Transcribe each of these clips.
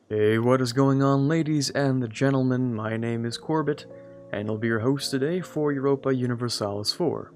Hey, what is going on, ladies and gentlemen? My name is Quarbit, and I'll be your host today for Europa Universalis 4.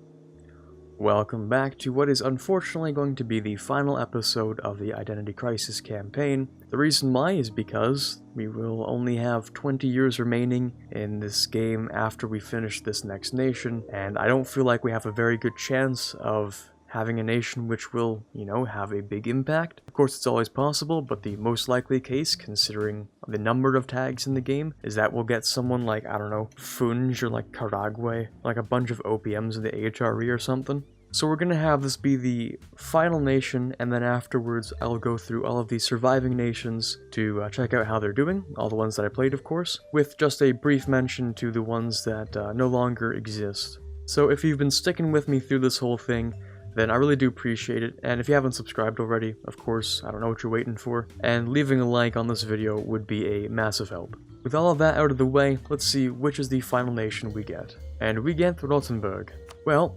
Welcome back to what is unfortunately going to be the final episode of the Identity Crisis campaign. The reason why is because we will only have 20 years remaining in this game after we finish this next nation, and I don't feel like we have a very good chance of having a nation which will, have a big impact. Of course, it's always possible, but the most likely case, considering the number of tags in the game, is that we'll get someone like, I don't know, Funj or like Karagwe, like a bunch of OPMs in the HRE or something. So we're gonna have this be the final nation, and then afterwards I'll go through all of the surviving nations to check out how they're doing, all the ones that I played of course, with just a brief mention to the ones that no longer exist. So if you've been sticking with me through this whole thing, then I really do appreciate it, and if you haven't subscribed already, of course, I don't know what you're waiting for, and leaving a like on this video would be a massive help. With all of that out of the way, let's see which is the final nation we get. And we get Rothenburg. Well,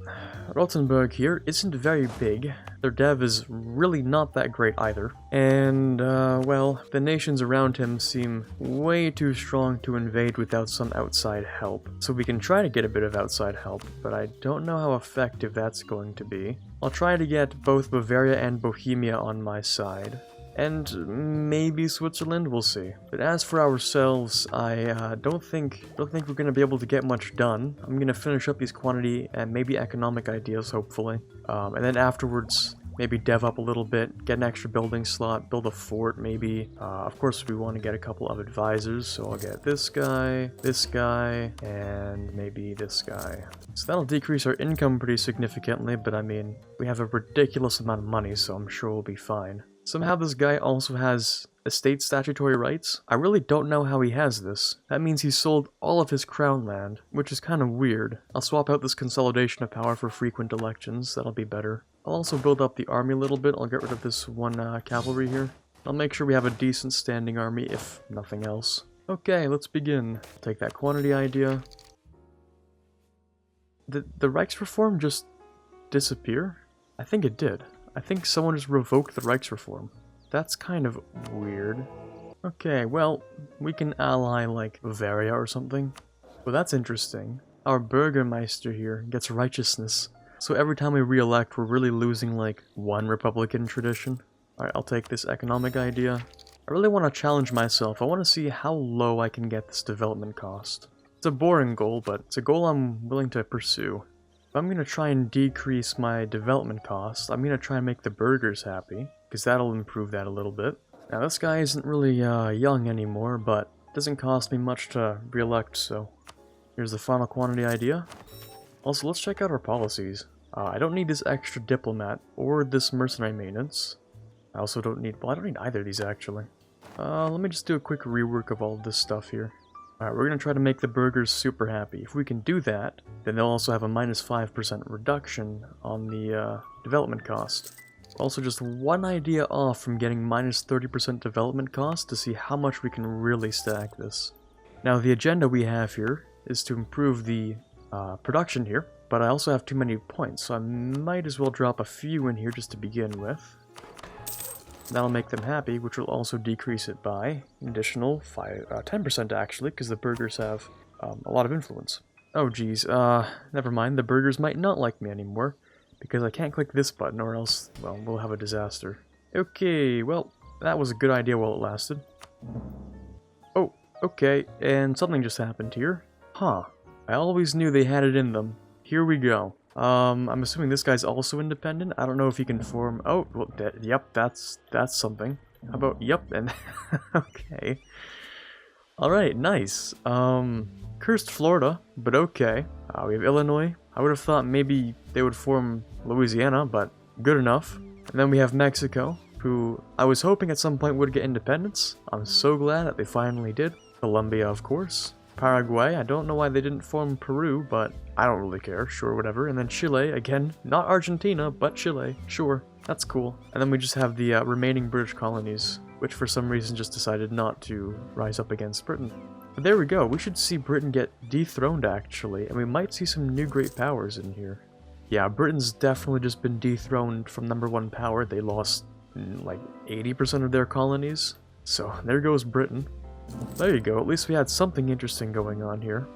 Rothenburg here isn't very big, their dev is really not that great either, and, well, the nations around him seem way too strong to invade without some outside help. So we can try to get a bit of outside help, but I don't know how effective that's going to be. I'll try to get both Bavaria and Bohemia on my side. And maybe Switzerland, we'll see. But as for ourselves, I don't think we're gonna be able to get much done. I'm gonna finish up these quantity and maybe economic ideas, hopefully. And then afterwards, maybe dev up a little bit, get an extra building slot, build a fort maybe. Of course, we want to get a couple of advisors, so I'll get this guy, and maybe this guy. So that'll decrease our income pretty significantly, but I mean, we have a ridiculous amount of money, so I'm sure we'll be fine. Somehow this guy also has estate statutory rights. I really don't know how he has this. That means he sold all of his crown land, which is kind of weird. I'll swap out this consolidation of power for frequent elections, that'll be better. I'll also build up the army a little bit. I'll get rid of this one cavalry here. I'll make sure we have a decent standing army, if nothing else. Okay, let's begin. Take that quantity idea. Did the Reichsreform just disappear? I think it did. I think someone just revoked the Reichsreform. That's kind of weird. Okay, well, we can ally like Bavaria or something. Well, that's interesting. Our Bürgermeister here gets righteousness. So every time we re-elect, we're really losing like one Republican tradition. Alright, I'll take this economic idea. I really want to challenge myself. I want to see how low I can get this development cost. It's a boring goal, but it's a goal I'm willing to pursue. I'm going to try and decrease my development costs. I'm going to try and make the burghers happy, because that'll improve that a little bit. Now this guy isn't really young anymore, but it doesn't cost me much to re-elect, so here's the final quantity idea. Also, let's check out our policies. I don't need this extra diplomat, or this mercenary maintenance. I also don't need, well, I don't need either of these actually. Let me just do a quick rework of all of this stuff here. Alright, we're going to try to make the burghers super happy. If we can do that, then they'll also have a minus 5% reduction on the development cost. Also just one idea off from getting minus 30% development cost to see how much we can really stack this. Now the agenda we have here is to improve the production here, but I also have too many points, so I might as well drop a few in here just to begin with. That'll make them happy, which will also decrease it by an additional 10% actually, because the burghers have a lot of influence. Oh geez, never mind, the burghers might not like me anymore, because I can't click this button or else, well, we'll have a disaster. Okay, well, that was a good idea while it lasted. Oh, okay, and something just happened here. Huh, I always knew they had it in them. Here we go. I'm assuming this guy's also independent. I don't know if he can form... Oh, well, yep, that's something. How about... Yep, and... okay. Alright, nice. Cursed Florida, but okay. We have Illinois. I would have thought maybe they would form Louisiana, but good enough. And then we have Mexico, who I was hoping at some point would get independence. I'm so glad that they finally did. Colombia, of course. Paraguay, I don't know why they didn't form Peru, but I don't really care, sure, whatever. And then Chile, again, not Argentina, but Chile, sure, that's cool. And then we just have the remaining British colonies, which for some reason just decided not to rise up against Britain. But there we go, we should see Britain get dethroned actually, and we might see some new great powers in here. Yeah, Britain's definitely just been dethroned from #1 power. They lost like 80% of their colonies. So, there goes Britain. There you go, at least we had something interesting going on here.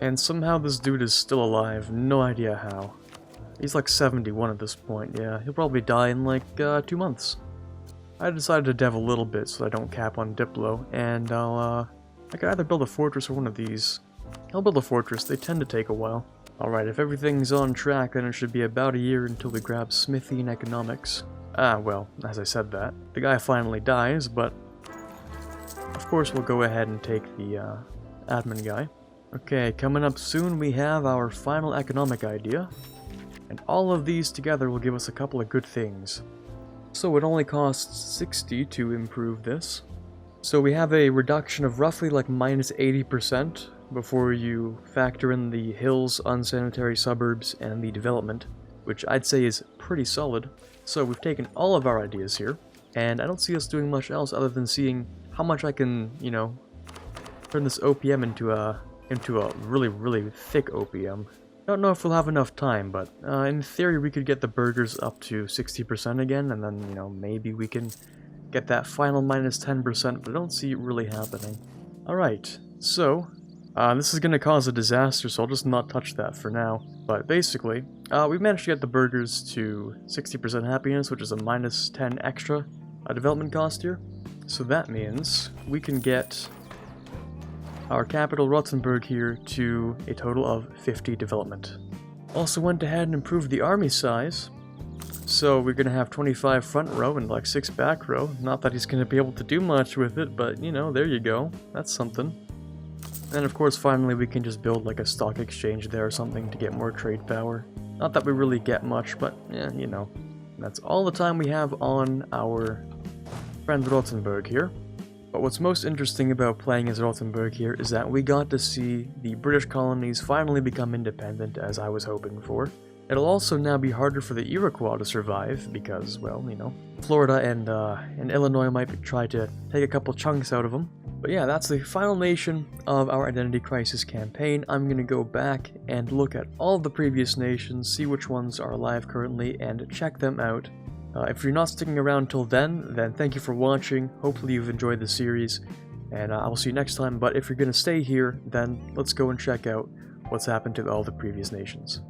And somehow this dude is still alive, no idea how. He's like 71 at this point, yeah, he'll probably die in like 2 months. I decided to dev a little bit so I don't cap on Diplo, and I could either build a fortress or one of these. I'll build a fortress, they tend to take a while. Alright, if everything's on track, then it should be about a year until we grab Smithy and Economics. Ah, well, as I said that. The guy finally dies, but of course we'll go ahead and take the admin guy. Okay, coming up soon we have our final economic idea. And all of these together will give us a couple of good things. So it only costs 60 to improve this. So we have a reduction of roughly like minus 80% before you factor in the hills, unsanitary suburbs, and the development, which I'd say is pretty solid. So we've taken all of our ideas here, and I don't see us doing much else other than seeing how much I can, you know, turn this OPM into a really, really thick OPM. I don't know if we'll have enough time, but in theory we could get the burgers up to 60% again, and then, you know, maybe we can get that final minus 10%, but I don't see it really happening. Alright, so this is going to cause a disaster, so I'll just not touch that for now. But basically, we've managed to get the burgers to 60% happiness, which is a minus 10 extra development cost here. So that means we can get our capital Rothenburg here to a total of 50 development. Also went ahead and improved the army size. So we're going to have 25 front row and like 6 back row. Not that he's going to be able to do much with it, but you know, there you go. That's something. And of course, finally, we can just build like a stock exchange there or something to get more trade power. Not that we really get much, but yeah, you know. That's all the time we have on our friend Rothenburg here. But what's most interesting about playing as Rothenburg here is that we got to see the British colonies finally become independent, as I was hoping for. It'll also now be harder for the Iroquois to survive because, well, you know, Florida and Illinois might try to take a couple chunks out of them. But yeah, that's the final nation of our Identity Crisis campaign. I'm going to go back and look at all of the previous nations, see which ones are alive currently, and check them out. If you're not sticking around till then thank you for watching. Hopefully you've enjoyed the series, and I will see you next time. But if you're going to stay here, then let's go and check out what's happened to all the previous nations.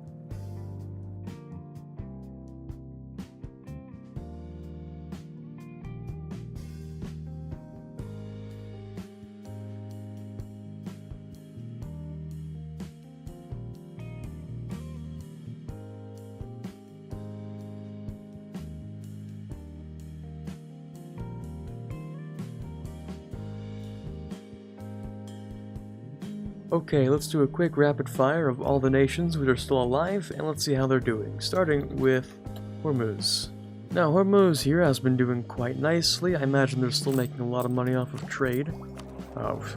Okay, let's do a quick rapid fire of all the nations which are still alive, and let's see how they're doing, starting with Hormuz. Now, Hormuz here has been doing quite nicely. I imagine they're still making a lot of money off of trade,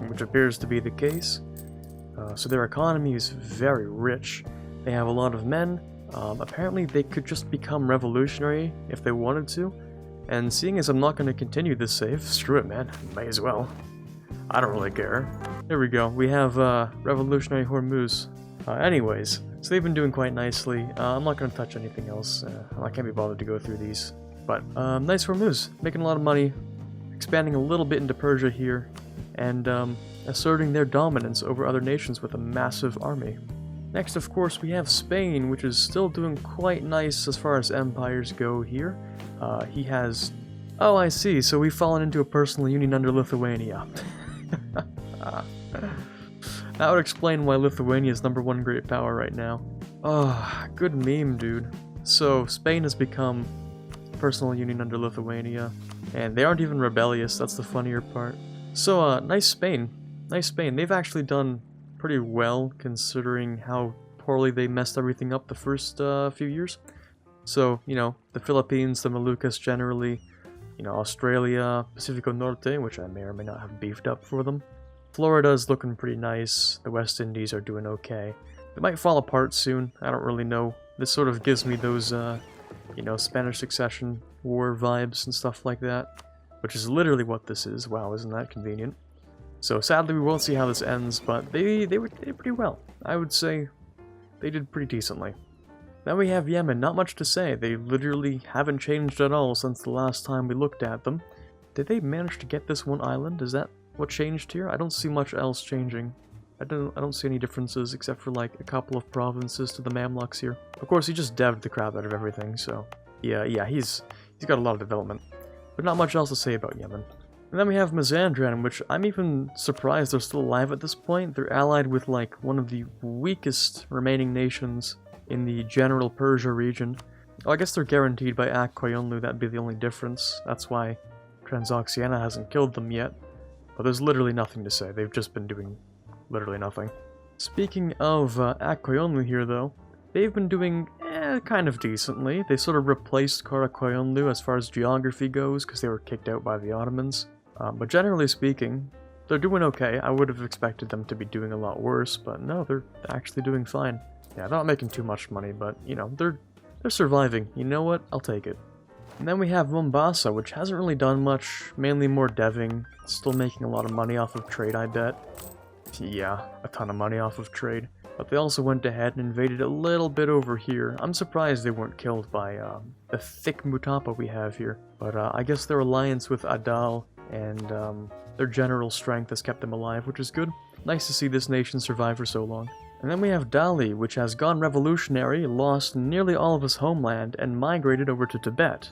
which appears to be the case. So their economy is very rich. They have a lot of men. Apparently they could just become revolutionary if they wanted to, and seeing as I'm not going to continue this save, screw it man, may as well. I don't really care. There we go, we have Revolutionary Hormuz. Anyways, so they've been doing quite nicely. I'm not going to touch anything else. I can't be bothered to go through these. But nice Hormuz, making a lot of money, expanding a little bit into Persia here, and asserting their dominance over other nations with a massive army. Next, of course, we have Spain, which is still doing quite nice as far as empires go here. He has... Oh, I see, so we've fallen into a personal union under Lithuania. That would explain why Lithuania is #1 great power right now. Oh, good meme, dude. So, Spain has become personal union under Lithuania, and they aren't even rebellious, that's the funnier part. So, nice Spain. Nice Spain. They've actually done pretty well, considering how poorly they messed everything up the first few years. So, you know, the Philippines, the Moluccas generally, you know, Australia, Pacifico Norte, which I may or may not have beefed up for them. Florida's looking pretty nice. The West Indies are doing okay. They might fall apart soon. I don't really know. This sort of gives me those, you know, Spanish Succession War vibes and stuff like that, which is literally what this is. Wow, isn't that convenient? So sadly, we won't see how this ends, but they did pretty well. I would say they did pretty decently. Then we have Yemen. Not much to say. They literally haven't changed at all since the last time we looked at them. did they manage to get this one island? Is that what changed here? I don't see much else changing. I don't see any differences except for like a couple of provinces to the Mamluks here. Of course, he just devved the crap out of everything, so yeah, he's got a lot of development. But not much else to say about Yemen. And then we have Mazandran, which I'm even surprised they're still alive at this point. They're allied with like one of the weakest remaining nations in the general Persia region. Oh, I guess they're guaranteed by Ak Koyunlu, that'd be the only difference. That's why Transoxiana hasn't killed them yet. But there's literally nothing to say, they've just been doing literally nothing. Speaking of Ak Koyunlu here though, they've been doing kind of decently. They sort of replaced Kara Koyunlu as far as geography goes, because they were kicked out by the Ottomans. But generally speaking, they're doing okay. I would have expected them to be doing a lot worse, but no, they're actually doing fine. Yeah, they're not making too much money, but, you know, they're surviving. You know what? I'll take it. And then we have Mombasa, which hasn't really done much, mainly more deving. Still making a lot of money off of trade, I bet. Yeah, a ton of money off of trade. But they also went ahead and invaded a little bit over here. I'm surprised they weren't killed by the thick Mutapa we have here. But I guess their alliance with Adal and their general strength has kept them alive, which is good. Nice to see this nation survive for so long. And then we have Dali, which has gone revolutionary, lost nearly all of his homeland, and migrated over to Tibet.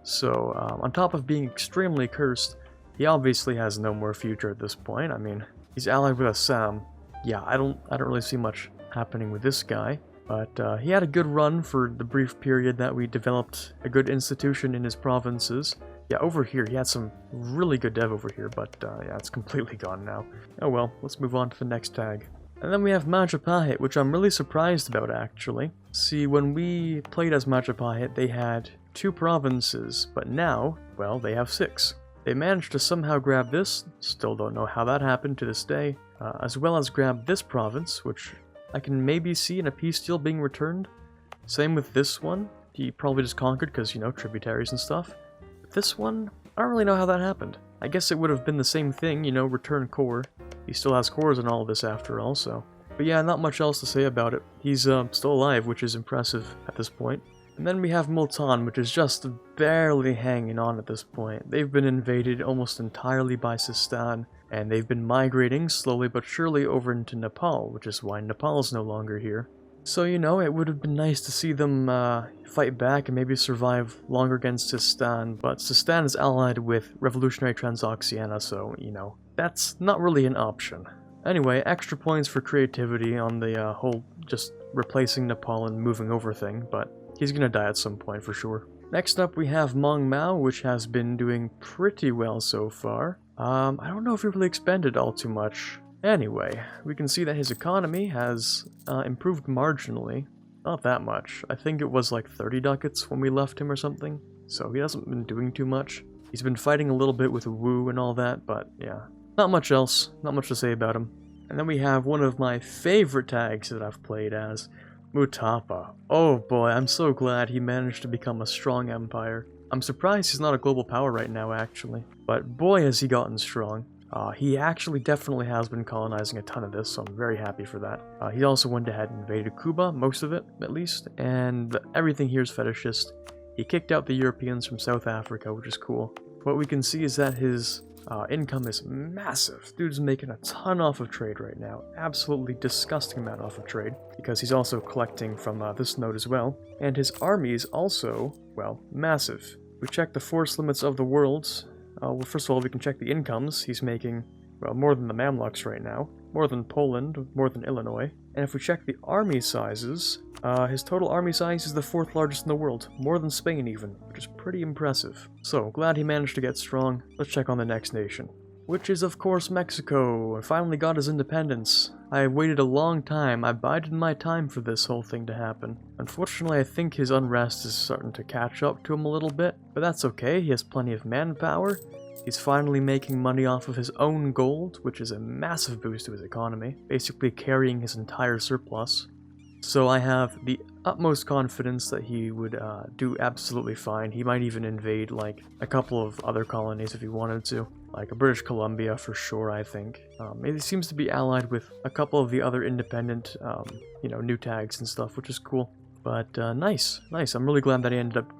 So, on top of being extremely cursed, he obviously has no more future at this point. I mean, he's allied with Assam. Yeah, I don't really see much happening with this guy. But he had a good run for the brief period that we developed a good institution in his provinces. Yeah, over here, he had some really good dev over here, but yeah, it's completely gone now. Oh well, let's move on to the next tag. And then we have Majapahit, which I'm really surprised about, actually. See, when we played as Majapahit, they had 2 provinces, but now, well, they have 6. They managed to somehow grab this, still don't know how that happened to this day, as well as grab this province, which I can maybe see in a peace deal being returned. Same with this one. He probably just conquered because, you know, tributaries and stuff. But this one, I don't really know how that happened. I guess it would have been the same thing, you know, return core. He still has cores in all of this after all, so. But yeah, not much else to say about it. He's still alive, which is impressive at this point. And then we have Multan, which is just barely hanging on at this point. They've been invaded almost entirely by Sistan, and they've been migrating slowly but surely over into Nepal, which is why Nepal's no longer here. So, you know, it would have been nice to see them fight back and maybe survive longer against Sistan, but Sistan is allied with Revolutionary Transoxiana, so, you know, that's not really an option. Anyway, extra points for creativity on the whole just replacing Nepal and moving over thing, but he's gonna die at some point for sure. Next up we have Mong Mao, which has been doing pretty well so far. I don't know if he really expanded all too much. Anyway, we can see that his economy has improved marginally. Not that much. I think it was like 30 ducats when we left him or something. So he hasn't been doing too much. He's been fighting a little bit with Wu and all that, but yeah. Not much else. Not much to say about him. And then we have one of my favorite tags that I've played as, Mutapa. Oh boy, I'm so glad he managed to become a strong empire. I'm surprised he's not a global power right now, actually. But boy has he gotten strong. He actually definitely has been colonizing a ton of this, so I'm very happy for that. He also went ahead and invaded Cuba, most of it, at least, and everything here is fetishist. He kicked out the Europeans from South Africa, which is cool. What we can see is that his income is massive. Dude's making a ton off of trade right now. Absolutely disgusting amount off of trade, because he's also collecting from this node as well. And his army is also, well, massive. We check the force limits of the world. Well, first of all, we can check the incomes. He's making, well, more than the Mamluks right now, more than Poland, more than Illinois. And if we check the army sizes, his total army size is the 4th largest in the world, more than Spain even, which is pretty impressive. So, glad he managed to get strong. Let's check on the next nation, which is of course Mexico. Finally got his independence. I waited a long time. I bided my time for this whole thing to happen. Unfortunately, I think his unrest is starting to catch up to him a little bit, but that's okay. He has plenty of manpower. He's finally making money off of his own gold, which is a massive boost to his economy, basically carrying his entire surplus. So I have the utmost confidence that he would do absolutely fine. He might even invade like a couple of other colonies if he wanted to, like British Columbia for sure, I think. He seems to be allied with a couple of the other independent, you know, new tags and stuff, which is cool. But nice. I'm really glad that he ended up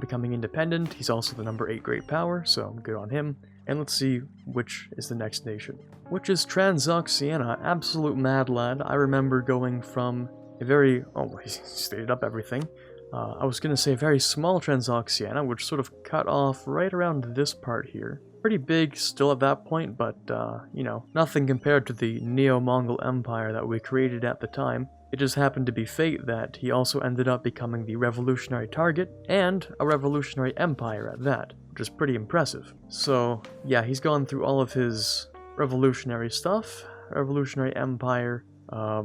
becoming independent. He's also the number 8 great power, so good on him. And let's see which is the next nation. Which is Transoxiana, absolute mad lad. I remember going from a very, oh, he stated up everything. I was going to say a very small Transoxiana, which sort of cut off right around this part here. Pretty big still at that point, but, nothing compared to the Neo-Mongol Empire that we created at the time. It just happened to be fate that he also ended up becoming the revolutionary target, and a revolutionary empire at that, which is pretty impressive. So, yeah, he's gone through all of his revolutionary stuff, revolutionary empire. I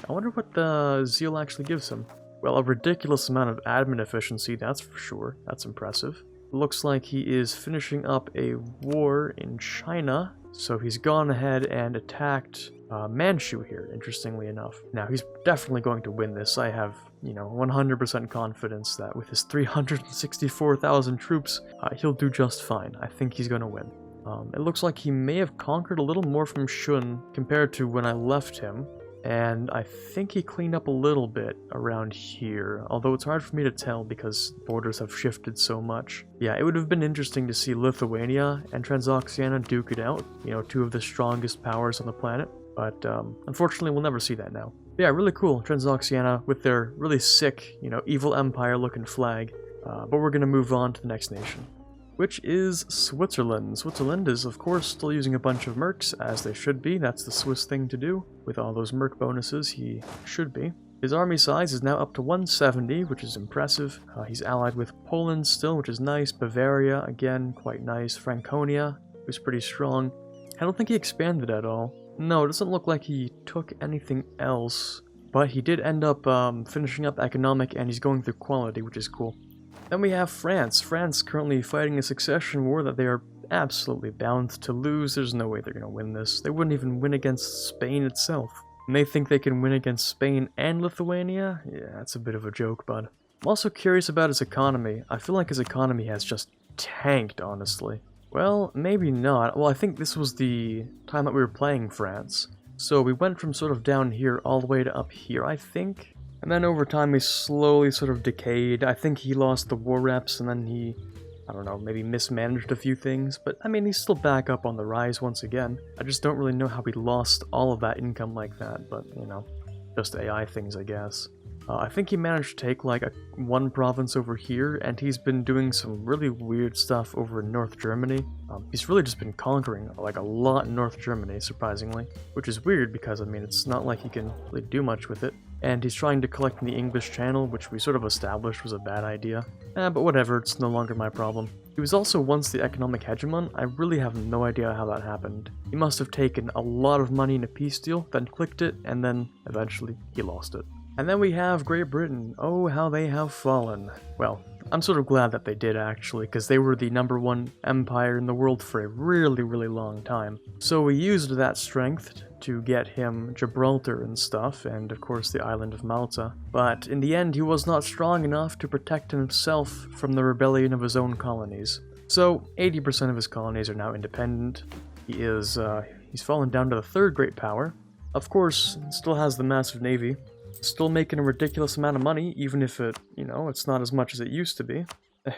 wonder what the zeal actually gives him. Well, a ridiculous amount of admin efficiency, that's for sure. That's impressive. Looks like he is finishing up a war in China, so he's gone ahead and attacked Manchu here, interestingly enough. Now, he's definitely going to win this. I have, 100% confidence that with his 364,000 troops, he'll do just fine. I think he's going to win. It looks like he may have conquered a little more from Shun compared to when I left him. And I think he cleaned up a little bit around here, although it's hard for me to tell because borders have shifted so much. Yeah, it would have been interesting to see Lithuania and Transoxiana duke it out, two of the strongest powers on the planet, but unfortunately we'll never see that now. But yeah, really cool, Transoxiana with their really sick, evil empire looking flag, but we're gonna move on to the next nation, which is Switzerland. Switzerland is, of course, still using a bunch of mercs, as they should be. That's the Swiss thing to do. With all those merc bonuses, he should be. His army size is now up to 170, which is impressive. He's allied with Poland still, which is nice. Bavaria, again, quite nice. Franconia, who's pretty strong. I don't think he expanded at all. No, it doesn't look like he took anything else. But he did end up finishing up economic, and he's going through quality, which is cool. Then we have France. France currently fighting a succession war that they are absolutely bound to lose. There's no way they're going to win this. They wouldn't even win against Spain itself. And they think they can win against Spain and Lithuania? Yeah, that's a bit of a joke, bud. I'm also curious about his economy. I feel like his economy has just tanked, honestly. Well, maybe not. Well, I think this was the time that we were playing France. So we went from sort of down here all the way to up here, I think. And then over time he slowly sort of decayed. I think he lost the war reps and then he, I don't know, maybe mismanaged a few things. But I mean, he's still back up on the rise once again. I just don't really know how he lost all of that income like that, but just AI things, I guess. I think he managed to take like one province over here, and he's been doing some really weird stuff over in North Germany. He's really just been conquering like a lot in North Germany, surprisingly, which is weird because, I mean, it's not like he can really do much with it. And he's trying to collect in the English Channel, which we sort of established was a bad idea. But whatever, it's no longer my problem. He was also once the economic hegemon. I really have no idea how that happened. He must have taken a lot of money in a peace deal, then clicked it, and then eventually he lost it. And then we have Great Britain. Oh, how they have fallen. Well, I'm sort of glad that they did, actually, because they were the #1 empire in the world for a really, really long time. So we used that strength to get him Gibraltar and stuff, and of course the island of Malta. But in the end, he was not strong enough to protect himself from the rebellion of his own colonies. So 80% of his colonies are now independent. He's fallen down to the 3rd great power. Of course, still has the massive navy. Still making a ridiculous amount of money, even if it, it's not as much as it used to be.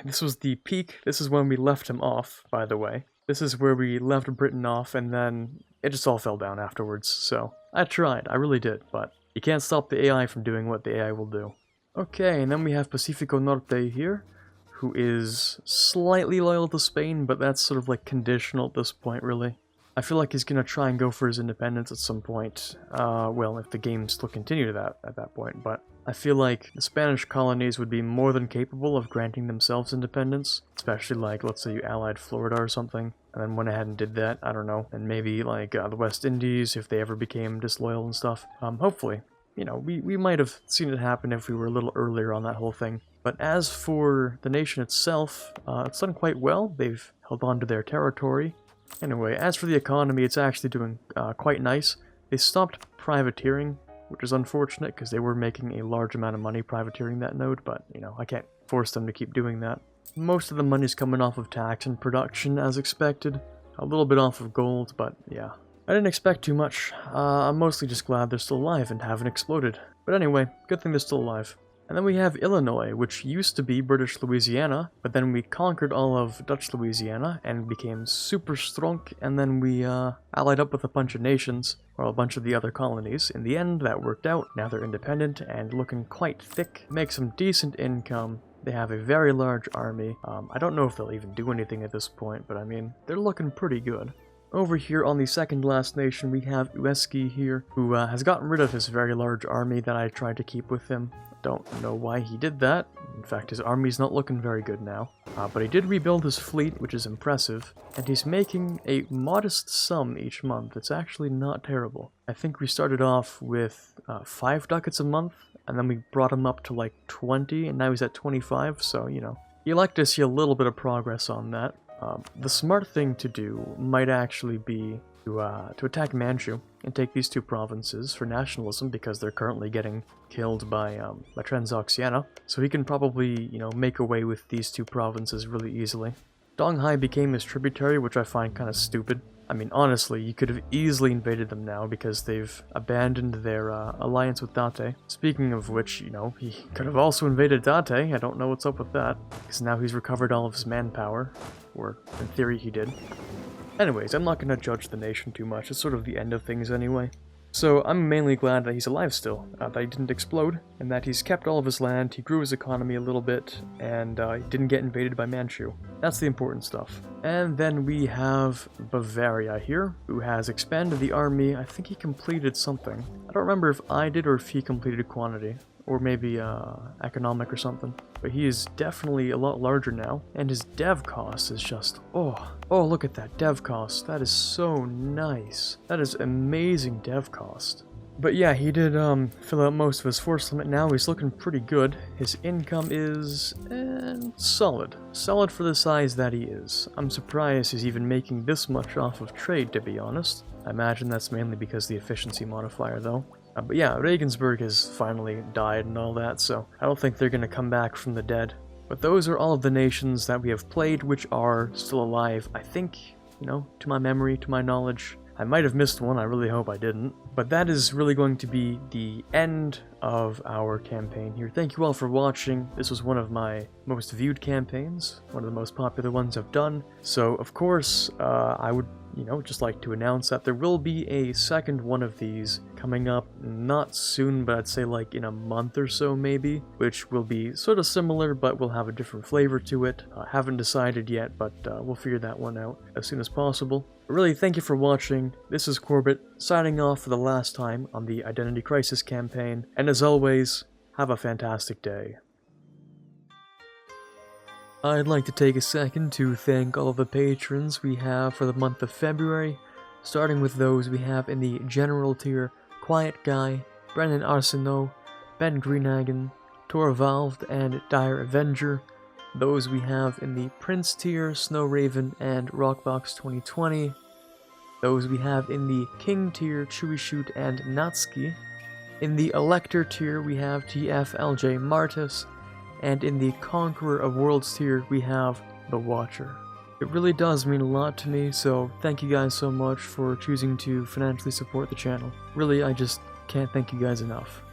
This was the peak. This is when we left him off, by the way. This is where we left Britain off, and then it just all fell down afterwards. So I tried, I really did, but you can't stop the AI from doing what the AI will do. Okay, and then we have Pacifico Norte here, who is slightly loyal to Spain, but that's sort of like conditional at this point, really. I feel like he's gonna try and go for his independence at some point. Well, if the games still continue that at that point, but I feel like the Spanish colonies would be more than capable of granting themselves independence, especially like, let's say you allied Florida or something, and then went ahead and did that, I don't know, and maybe like the West Indies, if they ever became disloyal and stuff. Hopefully. We might have seen it happen if we were a little earlier on that whole thing. But as for the nation itself, it's done quite well. They've held on to their territory. Anyway, as for the economy, it's actually doing quite nice. They stopped privateering, which is unfortunate because they were making a large amount of money privateering that node, but, I can't force them to keep doing that. Most of the money's coming off of tax and production, as expected. A little bit off of gold, but yeah. I didn't expect too much. I'm mostly just glad they're still alive and haven't exploded. But anyway, good thing they're still alive. And then we have Illinois, which used to be British Louisiana, but then we conquered all of Dutch Louisiana and became super strong, and then we allied up with a bunch of nations, or a bunch of the other colonies. In the end, that worked out. Now they're independent and looking quite thick, make some decent income. They have a very large army. I don't know if they'll even do anything at this point, but I mean, they're looking pretty good. Over here on the second last nation, we have Ueski here, who has gotten rid of his very large army that I tried to keep with him. Don't know why he did that. In fact, his army's not looking very good now. But he did rebuild his fleet, which is impressive, and he's making a modest sum each month. It's actually not terrible. I think we started off with 5 ducats a month, and then we brought him up to like 20, and now he's at 25, so, you know. You like to see a little bit of progress on that. The smart thing to do might actually be to attack Manchu and take these 2 provinces for nationalism, because they're currently getting killed by Transoxiana. So he can probably, you know, make away with these 2 provinces really easily. Donghai became his tributary, which I find kind of stupid. I mean, honestly, you could have easily invaded them now because they've abandoned their alliance with Date. Speaking of which, you know, he could have also invaded Date. I don't know what's up with that, because now he's recovered all of his manpower, or in theory he did. Anyways, I'm not going to judge the nation too much. It's sort of the end of things anyway. So I'm mainly glad that he's alive still, that he didn't explode, and that he's kept all of his land, he grew his economy a little bit, and he didn't get invaded by Manchu. That's the important stuff. And then we have Bavaria here, who has expanded the army. I think he completed something. I don't remember if I did or if he completed quantity, or maybe economic or something. But he is definitely a lot larger now, and his dev cost is just, oh, look at that dev cost. That is so nice. That is amazing dev cost. But yeah, he did fill out most of his force limit now. He's looking pretty good. His income is solid. Solid for the size that he is. I'm surprised he's even making this much off of trade, to be honest. I imagine that's mainly because of the efficiency modifier, though. But yeah, Regensburg has finally died and all that, so I don't think they're going to come back from the dead. But those are all of the nations that we have played which are still alive. I think, you know, to my memory, to my knowledge. I might have missed one, I really hope I didn't. But that is really going to be the end of our campaign here. Thank you all for watching. This was one of my most viewed campaigns, one of the most popular ones I've done. So, of course, I would, you know, just like to announce that there will be a second one of these coming up, not soon, but I'd say like in a month or so maybe, which will be sort of similar, but will have a different flavor to it. Haven't decided yet, but we'll figure that one out as soon as possible. But really, thank you for watching. This is Quarbit, signing off for the last time on the Identity Crisis campaign, and as always, have a fantastic day. I'd like to take a second to thank all of the patrons we have for the month of February, starting with those we have in the General tier: Quiet Guy, Brennan Arsenault, Ben Greenhagen, Torvalved, and Dire Avenger. Those we have in the Prince tier: Snow Raven and Rockbox 2020. Those we have in the King tier: Chewy Shoot and Natsuki. In the Elector tier we have TFLJ Martis. And in the Conqueror of Worlds tier, we have The Watcher. It really does mean a lot to me, so thank you guys so much for choosing to financially support the channel. Really, I just can't thank you guys enough.